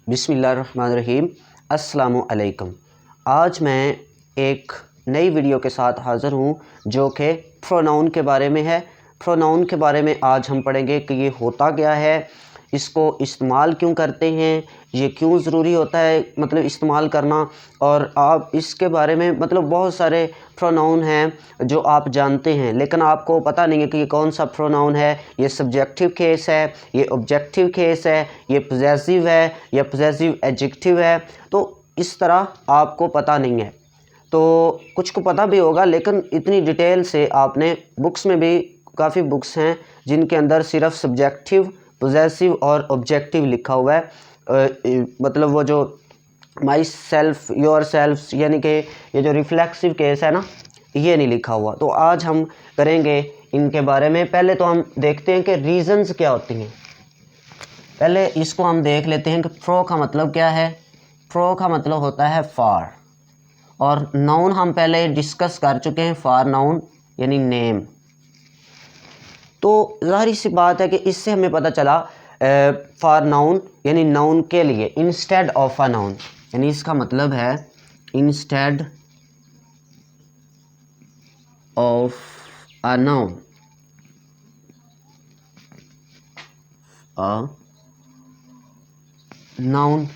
बिस्मिल्लाहिर्रहमानिर्रहीम। अस्सलामु अलैकुम। आज मैं एक नई वीडियो के साथ हाज़िर हूँ जो कि प्रोनाउन के बारे में है। प्रोनाउन के बारे में आज हम पढ़ेंगे कि ये होता क्या है, इसको इस्तेमाल क्यों करते हैं, ये क्यों ज़रूरी होता है मतलब इस्तेमाल करना, और आप इसके बारे में मतलब बहुत सारे प्रोनाउन हैं जो आप जानते हैं लेकिन आपको पता नहीं है कि ये कौन सा प्रोनाउन है। ये सब्जेक्टिव केस है, ये ऑब्जेक्टिव केस है, ये पोजेसिव है या पोजेसिव एडजेक्टिव है। तो इस तरह आपको पता नहीं है, तो कुछ को पता भी होगा लेकिन इतनी डिटेल से आपने बुक्स में भी काफ़ी बुक्स हैं जिनके अंदर सिर्फ सब्जेक्टिव, पोजेसिव और ऑब्जेक्टिव लिखा हुआ है। मतलब वो जो माई सेल्फ, योर सेल्फ, यानी कि ये जो रिफ्लेक्सिव केस है ना, ये नहीं लिखा हुआ। तो आज हम करेंगे इनके बारे में। पहले तो हम देखते हैं कि रीजंस क्या होती हैं। पहले इसको हम देख लेते हैं कि प्रो का मतलब क्या है। प्रो का मतलब होता है फॉर, और नाउन हम पहले डिस्कस कर चुके हैं। फॉर नाउन यानी नेम। तो ज़ाहिर सी बात है कि इससे हमें पता चला फॉर नाउन यानी नाउन के लिए, इंस्टेड ऑफ अ नाउन, यानी इसका मतलब है instead of a noun, noun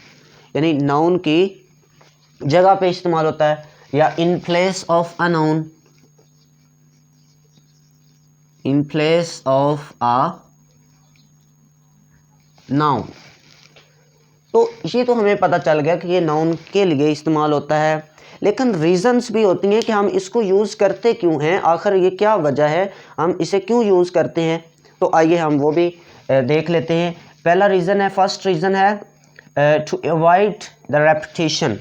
यानी नाउन की जगह पे इस्तेमाल होता है, या in place of a noun, in place of a noun. तो ये तो हमें पता चल गया कि ये नाउन के लिए इस्तेमाल होता है, लेकिन रीज़न्स भी होती हैं कि हम इसको यूज़ करते क्यों हैं, आखिर ये क्या वजह है, हम इसे क्यों यूज़ करते हैं। तो आइए हम वो भी देख लेते हैं। पहला रीज़न है, फर्स्ट रीज़न है to avoid the repetition.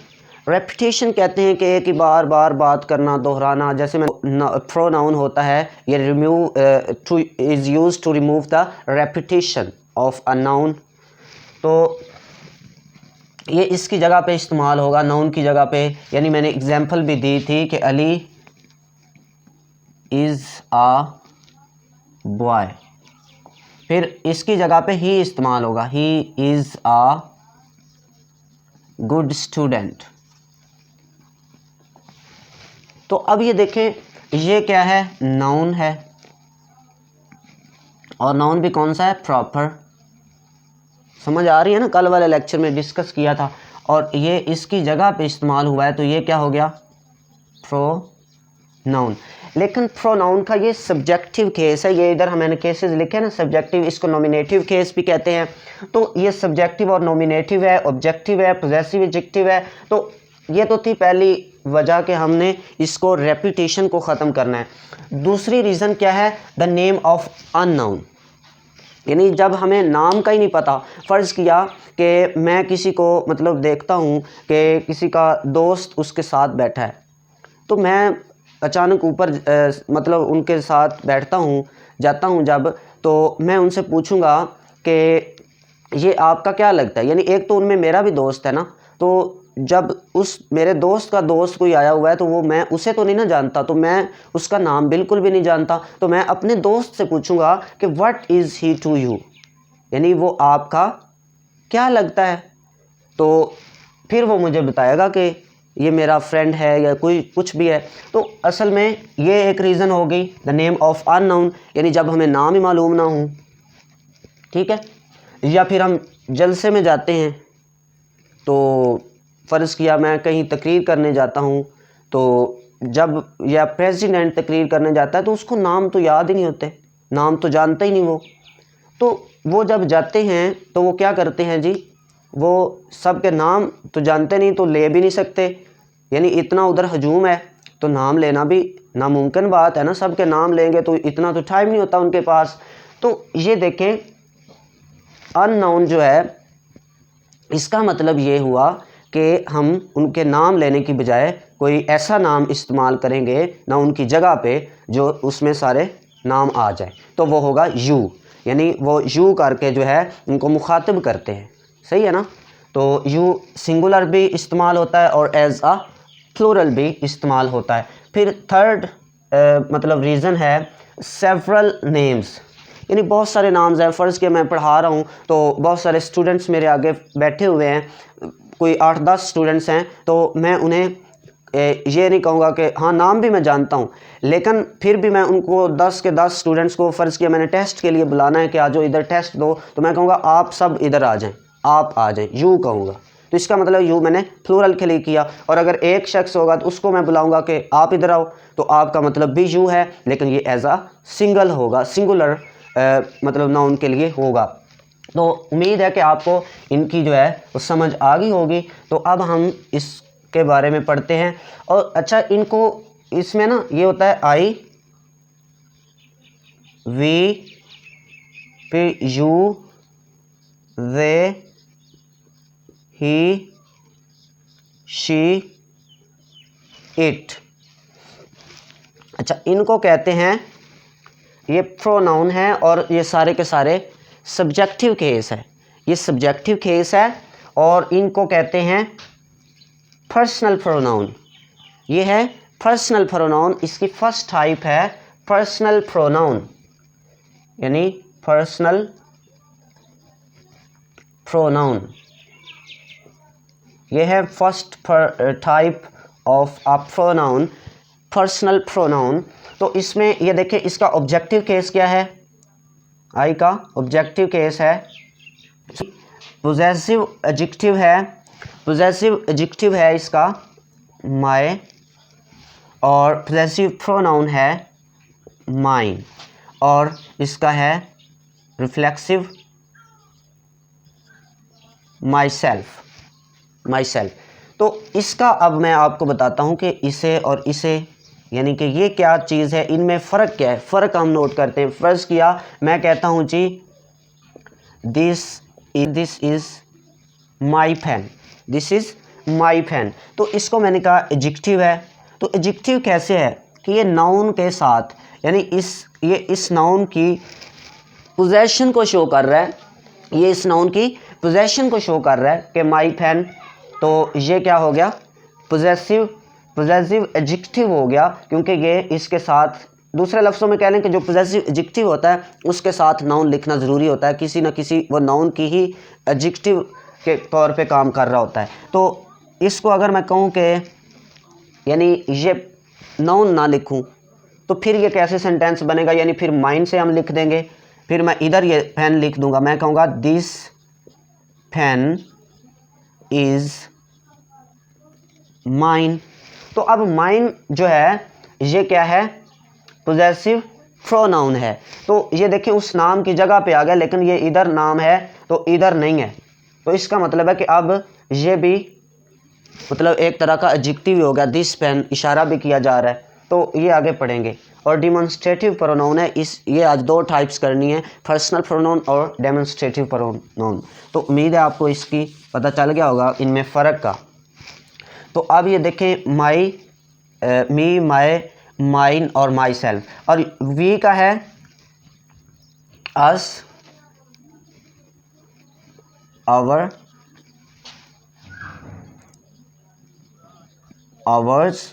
Repetition कहते हैं कि एक ही बार बार बात करना, दोहराना। जैसे मैं प्रोनाउन होता है, ये remove to is use to remove the repetition of a noun. तो ये इसकी जगह पे इस्तेमाल होगा, नाउन की जगह पे। यानी मैंने एग्जांपल भी दी थी कि अली इज़ आ बॉय, फिर इसकी जगह पे ही इस्तेमाल होगा, he is a good student. तो अब ये देखें, ये क्या है, नाउन है, और नाउन भी कौन सा है, प्रॉपर। समझ आ रही है ना, कल वाले लेक्चर में डिस्कस किया था। और ये इसकी जगह पे इस्तेमाल हुआ है, तो ये क्या हो गया, प्रोनाउन। लेकिन प्रोनाउन का ये सब्जेक्टिव केस है। ये इधर मैंने केसेस लिखे हैं ना, सब्जेक्टिव, इसको नॉमिनेटिव केस भी कहते हैं। तो ये सब्जेक्टिव और नॉमिनेटिव है, ऑब्जेक्टिव है, पोजेसिव एडजेक्टिव है। तो ये तो थी पहली वजह कि हमने इसको रेपुटेशन को ख़त्म करना है। दूसरी रीज़न क्या है, द नेम ऑफ अननाउन, यानी जब हमें नाम का ही नहीं पता। फ़र्ज़ किया कि मैं किसी को मतलब देखता हूँ कि किसी का दोस्त उसके साथ बैठा है, तो मैं अचानक ऊपर मतलब उनके साथ बैठता हूँ, जाता हूँ जब, तो मैं उनसे पूछूंगा कि ये आपका क्या लगता है। यानी एक तो उनमें मेरा भी दोस्त है ना, तो जब उस मेरे दोस्त का दोस्त कोई आया हुआ है तो वो, मैं उसे तो नहीं ना जानता, तो मैं उसका नाम बिल्कुल भी नहीं जानता, तो मैं अपने दोस्त से पूछूंगा कि what is he to you, यानी वो आपका क्या लगता है। तो फिर वो मुझे बताएगा कि ये मेरा फ्रेंड है या कोई कुछ भी है। तो असल में ये एक रीज़न हो गई, द नेम ऑफ अननाउन, यानी जब हमें नाम ही मालूम ना हो, ठीक है। या फिर हम जलसे में जाते हैं, तो फ़र्ज़ किया मैं कहीं तकरीर करने जाता हूँ, तो जब या प्रेसिडेंट तकरीर करने जाता है तो उसको नाम तो याद ही नहीं होते, नाम तो जानता ही नहीं वो। तो वो जब जाते हैं तो वो क्या करते हैं जी, वो सब के नाम तो जानते नहीं, तो ले भी नहीं सकते, यानी इतना उधर हजूम है तो नाम लेना भी नामुमकिन बात है ना। सब के नाम लेंगे तो इतना तो टाइम नहीं होता उनके पास। तो ये देखें, अननाउन जो है, इसका मतलब ये हुआ कि हम उनके नाम लेने की बजाय कोई ऐसा नाम इस्तेमाल करेंगे ना उनकी जगह पे जो उसमें सारे नाम आ जाए, तो वो होगा यू, यानी वो यू करके जो है उनको मुखातिब करते हैं। सही है ना। तो यू सिंगुलर भी इस्तेमाल होता है और एज अ प्लूरल भी इस्तेमाल होता है। फिर थर्ड मतलब रीज़न है सेवरल नेम्स, यानी बहुत सारे नाम्स हैं। फ़र्ज़ के मैं पढ़ा रहा हूँ तो बहुत सारे स्टूडेंट्स मेरे आगे बैठे हुए हैं, कोई 8-10 स्टूडेंट्स हैं, तो मैं उन्हें ये नहीं कहूँगा कि हाँ नाम भी मैं जानता हूँ, लेकिन फिर भी मैं उनको 10 के 10 स्टूडेंट्स को फ़र्ज़ किया मैंने टेस्ट के लिए बुलाना है कि आ जाओ इधर टेस्ट दो, तो मैं कहूँगा आप सब इधर आ जाएं, आप आ जाएं, यूँ कहूँगा। तो इसका मतलब यूँ मैंने प्लूरल के लिए किया। और अगर एक शख्स होगा तो उसको मैं बुलाऊँगा कि आप इधर आओ, तो आपका मतलब भी यूँ है, लेकिन ये एज आ सिंगल होगा, सिंगुलर मतलब नाउन के लिए होगा। तो उम्मीद है कि आपको इनकी जो है वो समझ आ गई होगी। तो अब हम इसके बारे में पढ़ते हैं। और अच्छा, इनको इसमें ना ये होता है आई, वी, फिर you, way, he, she, it. अच्छा, इनको कहते हैं, ये प्रोनाउन है और ये सारे के सारे सब्जेक्टिव केस है, ये सब्जेक्टिव केस है और इनको कहते हैं पर्सनल प्रोनाउन। ये है पर्सनल प्रोनाउन। इसकी फर्स्ट टाइप है पर्सनल प्रोनाउन, यानी पर्सनल प्रोनाउन। ये है first type of a pronoun, personal pronoun. तो इसमें ये देखिए, इसका ऑब्जेक्टिव केस क्या है, आई का ऑब्जेक्टिव केस है पोजेसिव एडजेक्टिव है, पोजेसिव एडजेक्टिव है इसका माय, और पोजेसिव प्रोनाउन है माइन, और इसका है reflexive my self, my self. तो इसका अब मैं आपको बताता हूँ कि इसे और इसे, यानी कि ये क्या चीज़ है, इनमें फ़र्क क्या है। फ़र्क हम नोट करते हैं। फ़र्ज़ किया मैं कहता हूँ जी this is my pen, this is my pen, तो इसको मैंने कहा एडजेक्टिव है। तो एडजेक्टिव कैसे है कि ये नाउन के साथ, यानी ये इस नाउन की पोजेशन को शो कर रहा है, ये इस नाउन की पोजेशन को शो कर रहा है कि माई पेन। तो ये क्या हो गया, पोजेसिव एडजेक्टिव हो गया, क्योंकि ये इसके साथ, दूसरे लफ्ज़ों में कह लें कि जो पोजेसिव एडजेक्टिव होता है उसके साथ नाउन लिखना ज़रूरी होता है, किसी न किसी वो नाउन की ही एडजेक्टिव के तौर पे काम कर रहा होता है। तो इसको अगर मैं कहूँ कि यानी ये नाउन ना लिखूँ तो फिर ये कैसे सेंटेंस बनेगा, यानी फिर माइंड से हम लिख देंगे, फिर मैं इधर ये पेन लिख दूंगा, मैं कहूँगा दिस पेन इज़ माइन। तो अब माइन जो है ये क्या है, पोजेसिव प्रोनाउन है। तो ये देखिए उस नाम की जगह पे आ गया, लेकिन ये इधर नाम है तो इधर नहीं है। तो इसका मतलब है कि अब ये भी मतलब एक तरह का एडजेक्टिव हो गया, दिस पेन इशारा भी किया जा रहा है। तो ये आगे पढ़ेंगे। और डिमॉन्स्ट्रेटिव प्रोनाउन है, ये आज 2 टाइप्स करनी है, पर्सनल प्रोनाउन और डेमोन्स्ट्रेटिव प्रोनाउन। तो उम्मीद है आपको इसकी पता चल गया होगा इनमें फ़र्क का। तो अब ये देखें, माई, मी, माई, माइन और माई सेल्फ। और वी का है अस, आवर, आवर्स,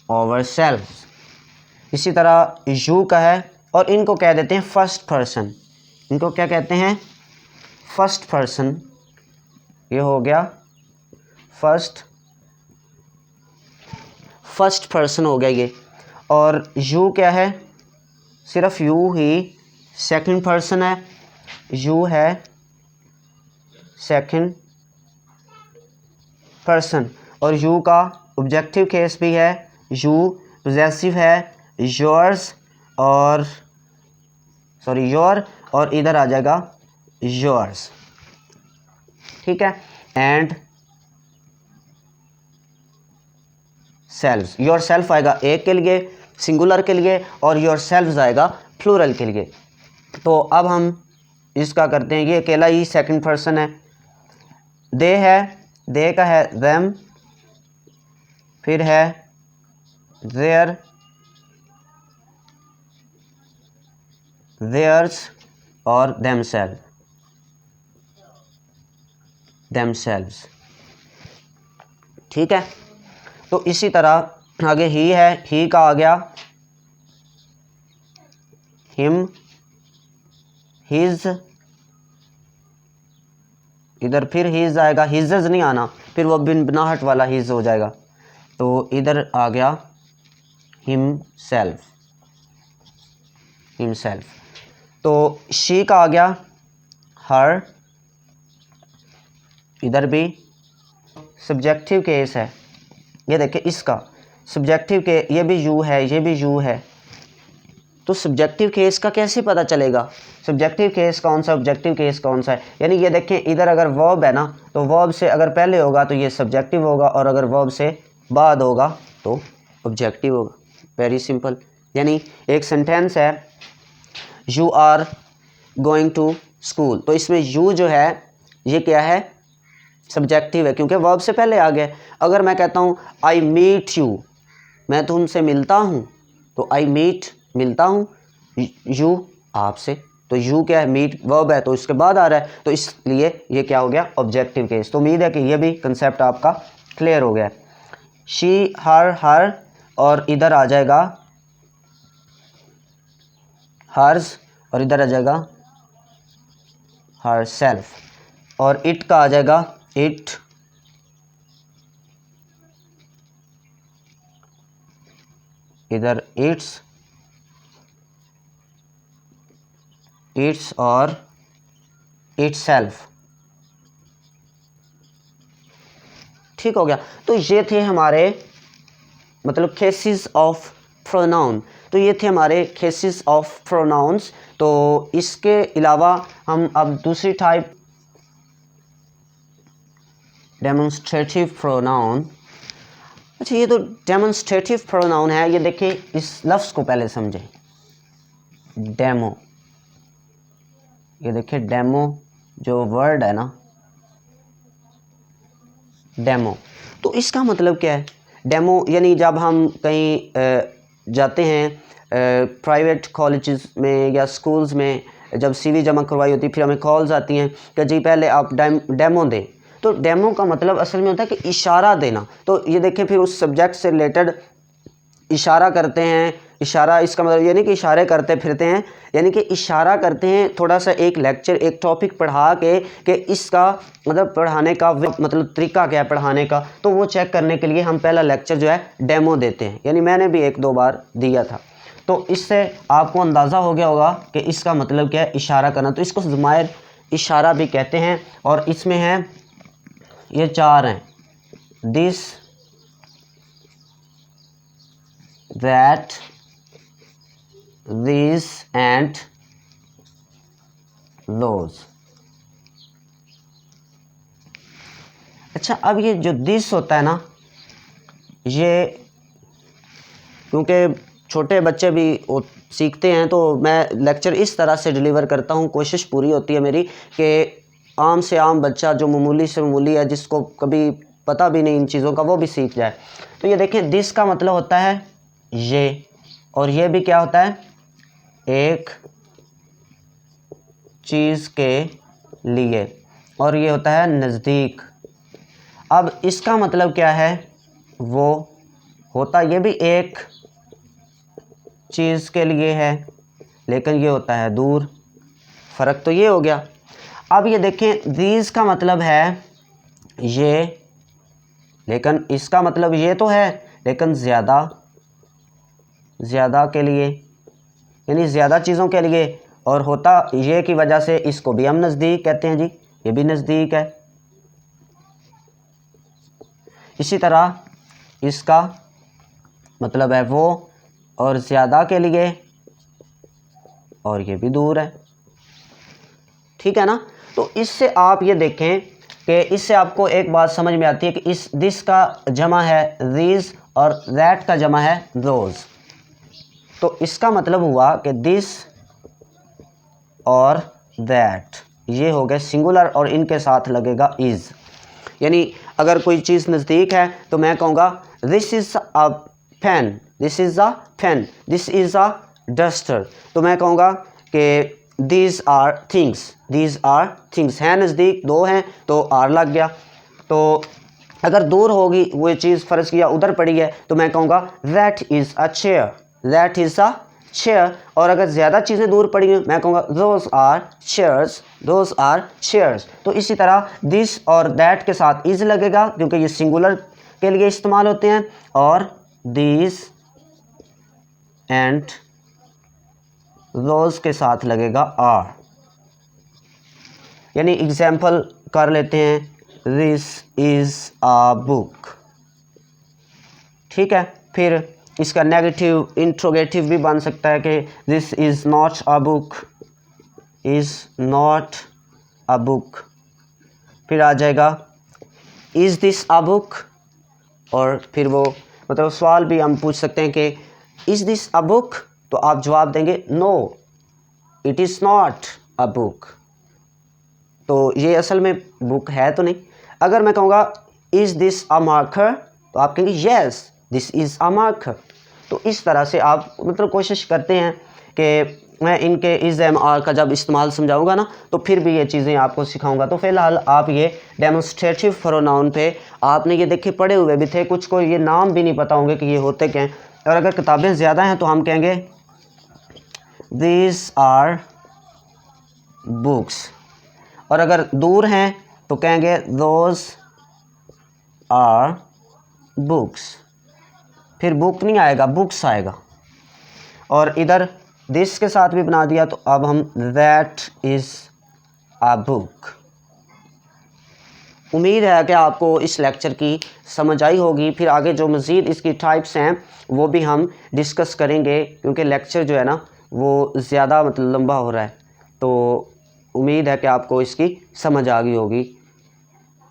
आवर सेल्फ। इसी तरह यू का है, और इनको कह देते हैं फर्स्ट पर्सन। इनको क्या कहते हैं, फर्स्ट पर्सन। ये हो गया फर्स्ट पर्सन हो गया ये। और यू क्या है, सिर्फ यू ही सेकंड पर्सन है, यू है सेकंड पर्सन। और यू का ऑब्जेक्टिव केस भी है, यू पोजेसिव है, योर्स और योर, और इधर आ जाएगा योर्स, ठीक है। एंड सेल्व्स, योर सेल्फ आएगा एक के लिए, सिंगुलर के लिए, और योर सेल्व्स आएगा प्लूरल के लिए। तो अब हम इसका करते हैं, ये अकेला ही सेकंड पर्सन है। दे है, दे का है them, फिर है their, theirs और themselves, ठीक है। तो इसी तरह आगे ही है, ही का आ गया हिम, हिज, इधर फिर हिज आएगा, हिजज नहीं आना, फिर वो बिनाहट वाला हिज हो जाएगा, तो इधर आ गया हिमसेल्फ, हिमसेल्फ। तो शी का आ गया हर, इधर भी सब्जेक्टिव केस है, ये देखिए इसका सब्जेक्टिव के, ये भी यू है, ये भी यू है, तो सब्जेक्टिव केस का कैसे पता चलेगा सब्जेक्टिव केस कौन सा, ऑब्जेक्टिव केस कौन सा है। यानी ये देखें इधर अगर वर्ब है ना, तो वर्ब से अगर पहले होगा तो ये सब्जेक्टिव होगा, और अगर वर्ब से बाद होगा तो ऑब्जेक्टिव होगा। Very simple. यानी एक सेंटेंस है you are going to school, तो इसमें यू जो है ये क्या है, सब्जेक्टिव है, क्योंकि वर्ब से पहले आ गया। अगर मैं कहता हूँ आई मीट यू, मैं तुमसे मिलता हूँ, तो आई मीट मिलता हूँ, यू आपसे, तो यू क्या है, मीट वर्ब है तो इसके बाद आ रहा है, तो इसलिए ये क्या हो गया, ऑब्जेक्टिव केस। तो उम्मीद है कि ये भी कंसेप्ट आपका क्लियर हो गया। शी, हर, और इधर आ जाएगा हर्स, और इधर आ जाएगा हर सेल्फ, और इट का आ जाएगा इट, इधर इट्स, इट्स और इटसेल्फ। ठीक हो गया। तो ये थे हमारे मतलब केसेस ऑफ प्रोनाउन, तो ये थे हमारे केसेस ऑफ प्रोनाउंस। तो इसके अलावा हम अब दूसरी टाइप, डेमोन्स्ट्रेटिव प्रोनाउन। अच्छा, ये तो डेमोन्स्ट्रेटिव प्रोनाउन है, ये देखिए इस लफ्ज़ को पहले समझें, डेमो, ये देखिए डेमो जो वर्ड है ना, डेमो, तो इसका मतलब क्या है। डेमो यानी जब हम कहीं जाते हैं प्राइवेट कॉलेजेस में या स्कूल्स में, जब सीवी जमा करवाई होती है, फिर हमें कॉल्स आती हैं कि जी पहले आप डेमो दें, तो डेमो का मतलब असल में होता है कि इशारा देना। तो ये देखिए फिर उस सब्जेक्ट से रिलेटेड इशारा करते हैं। इशारा इसका मतलब ये नहीं कि इशारे करते फिरते हैं, यानी कि इशारा करते हैं, थोड़ा सा एक लेक्चर, एक टॉपिक पढ़ा के कि इसका मतलब पढ़ाने का मतलब तरीका क्या है पढ़ाने का, तो वो चेक करने के लिए हम पहला लेक्चर जो है डेमो देते हैं। यानी मैंने भी 1-2 बार दिया था, तो इससे आपको अंदाज़ा हो गया होगा कि इसका मतलब क्या है, इशारा करना। तो इसको ज़मायर इशारा भी कहते हैं, और इसमें है ये 4 हैं, this, that, these and those। अच्छा, अब ये जो दिस होता है ना, ये क्योंकि छोटे बच्चे भी सीखते हैं, तो मैं लेक्चर इस तरह से डिलीवर करता हूँ, कोशिश पूरी होती है मेरी कि आम से आम बच्चा जो मामूली से मामूली है, जिसको कभी पता भी नहीं इन चीज़ों का, वो भी सीख जाए। तो ये देखें, दिस का मतलब होता है ये, और ये भी क्या होता है, एक चीज़ के लिए, और ये होता है नज़दीक। अब इसका मतलब क्या है, वो होता ये भी एक चीज़ के लिए है, लेकिन ये होता है दूर। फ़र्क तो ये हो गया। अब ये देखें, दीज का मतलब है ये, लेकिन इसका मतलब ये तो है, लेकिन ज़्यादा के लिए, यानी ज़्यादा चीज़ों के लिए, और होता ये की वजह से इसको भी हम नज़दीक कहते हैं जी, ये भी नज़दीक है। इसी तरह इसका मतलब है वो, और ज़्यादा के लिए, और ये भी दूर है। ठीक है ना। तो इससे आप ये देखें कि इससे आपको एक बात समझ में आती है कि इस दिस का जमा है these, और दैट का जमा है those। तो इसका मतलब हुआ कि दिस और दैट ये हो गए सिंगुलर, और इनके साथ लगेगा इज़। यानी अगर कोई चीज़ नज़दीक है तो मैं कहूँगा this is a pen, this is a pen, this is a duster. तो मैं कहूँगा कि दीज आर थिंग्स, हैं नज़दीक, 2 हैं तो आर लग गया। तो अगर दूर होगी वो चीज़, फ़र्ज़ किया उधर पड़ी है, तो मैं कहूँगा that is a chair, that is a chair, और अगर ज़्यादा चीज़ें दूर पड़ी हैं मैं कहूँगा those are chairs, those are chairs. तो इसी तरह दिस और दैट के साथ इज लगेगा क्योंकि ये सिंगुलर के लिए इस्तेमाल होते हैं, और दिस एंड दोज के साथ लगेगा आर। यानी एग्जाम्पल कर लेते हैं, दिस इज़ आ बुक। ठीक है, फिर इसका नेगेटिव इंट्रोगेटिव भी बन सकता है कि this is not a book, is not a book. फिर आ जाएगा इज़ दिस अ बुक, और फिर वो मतलब सवाल भी हम पूछ सकते हैं कि इज़ दिस अ बुक, तो आप जवाब देंगे no it is not a book. तो ये असल में बुक है तो नहीं। अगर मैं कहूँगा इज़ दिस अ मार्कर, तो आप कहेंगे yes this is a marker. तो इस तरह से आप मतलब कोशिश करते हैं कि मैं इनके इज़ एम आर का जब इस्तेमाल समझाऊंगा ना तो फिर भी ये चीज़ें आपको सिखाऊंगा। तो फ़िलहाल आप ये डेमोन्स्ट्रेटिव प्रोनाउन पे आपने ये देखे पढ़े हुए भी थे, कुछ को ये नाम भी नहीं पता होंगे कि ये होते क्या हैं। और अगर किताबें ज़्यादा हैं तो हम कहेंगे दीज आर बुक्स, और अगर दूर हैं तो कहेंगे दोज आर बुक्स। फिर बुक नहीं आएगा, बुक्स आएगा। और इधर दिस के साथ भी बना दिया तो अब हम दैट इज़ अ बुक। उम्मीद है कि आपको इस लेक्चर की समझ आई होगी। फिर आगे जो मज़ीद इसकी टाइप्स हैं वो भी हम डिस्कस करेंगे, क्योंकि लेक्चर जो है ना वो ज़्यादा मतलब लंबा हो रहा है। तो उम्मीद है कि आपको इसकी समझ आ गई होगी।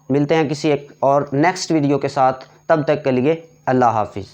मिलते हैं किसी एक और नेक्स्ट वीडियो के साथ, तब तक के लिए अल्लाह हाफिज़।